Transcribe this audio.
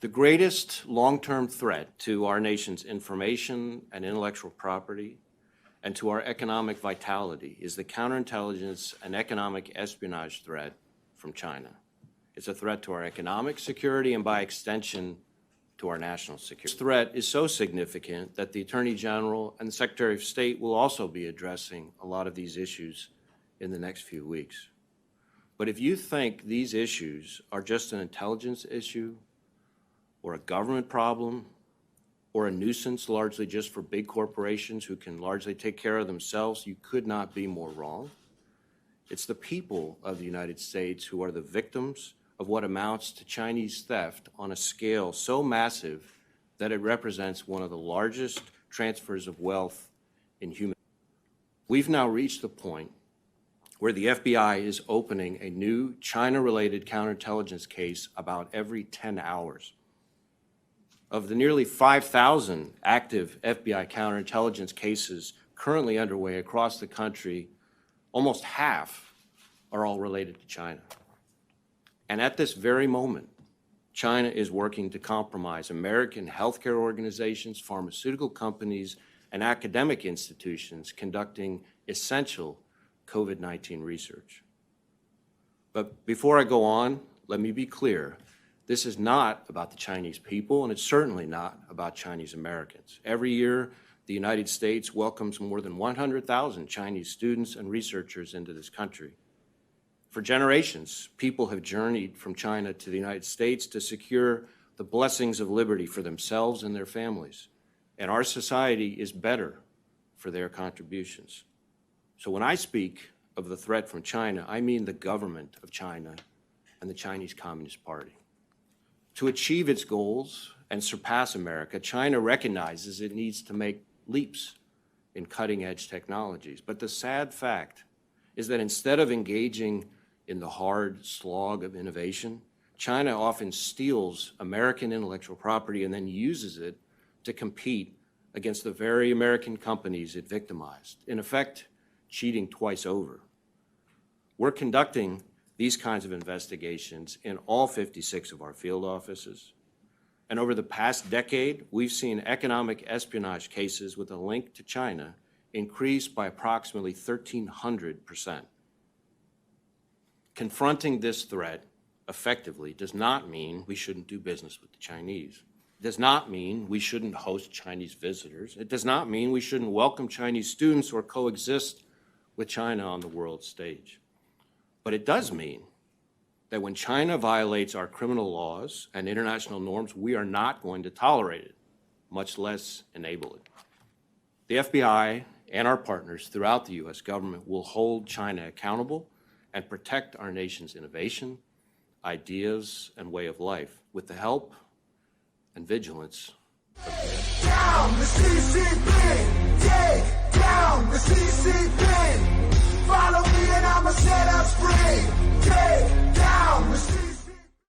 The greatest long-term threat to our nation's information and intellectual property and to our economic vitality is the counterintelligence and economic espionage threat from China. It's a threat to our economic security and, by extension, to our national security. This threat is so significant that the Attorney General and the Secretary of State will also be addressing a lot of these issues in the next few weeks. But if you think these issues are just an intelligence issue or a government problem or a nuisance largely just for big corporations who can largely take care of themselves, you could not be more wrong. It's the people of the United States who are the victims of what amounts to Chinese theft on a scale so massive that it represents one of the largest transfers of wealth in human history. We've now reached the point where the FBI is opening a new China-related counterintelligence case about every 10 hours. Of the nearly 5,000 active FBI counterintelligence cases currently underway across the country, almost half are all related to China. And at this very moment, China is working to compromise American healthcare organizations, pharmaceutical companies, and academic institutions conducting essential COVID-19 research. But before I go on, let me be clear. This is not about the Chinese people, and it's certainly not about Chinese Americans. Every year, the United States welcomes more than 100,000 Chinese students and researchers into this country. For generations, people have journeyed from China to the United States to secure the blessings of liberty for themselves and their families. And our society is better for their contributions. So when I speak of the threat from China, I mean the government of China and the Chinese Communist Party. To achieve its goals and surpass America, China recognizes it needs to make leaps in cutting-edge technologies. But the sad fact is that instead of engaging in the hard slog of innovation, China often steals American intellectual property and then uses it to compete against the very American companies it victimized, in effect, cheating twice over. We're conducting these kinds of investigations in all 56 of our field offices. And over the past decade, we've seen economic espionage cases with a link to China increase by approximately 1,300%. Confronting this threat effectively does not mean we shouldn't do business with the Chinese. It does not mean we shouldn't host Chinese visitors. It does not mean we shouldn't welcome Chinese students or coexist with China on the world stage. But it does mean that when China violates our criminal laws and international norms, we are not going to tolerate it, much less enable it. The FBI and our partners throughout the U.S. government will hold China accountable and protect our nation's innovation, ideas, and way of life with the help and vigilance of the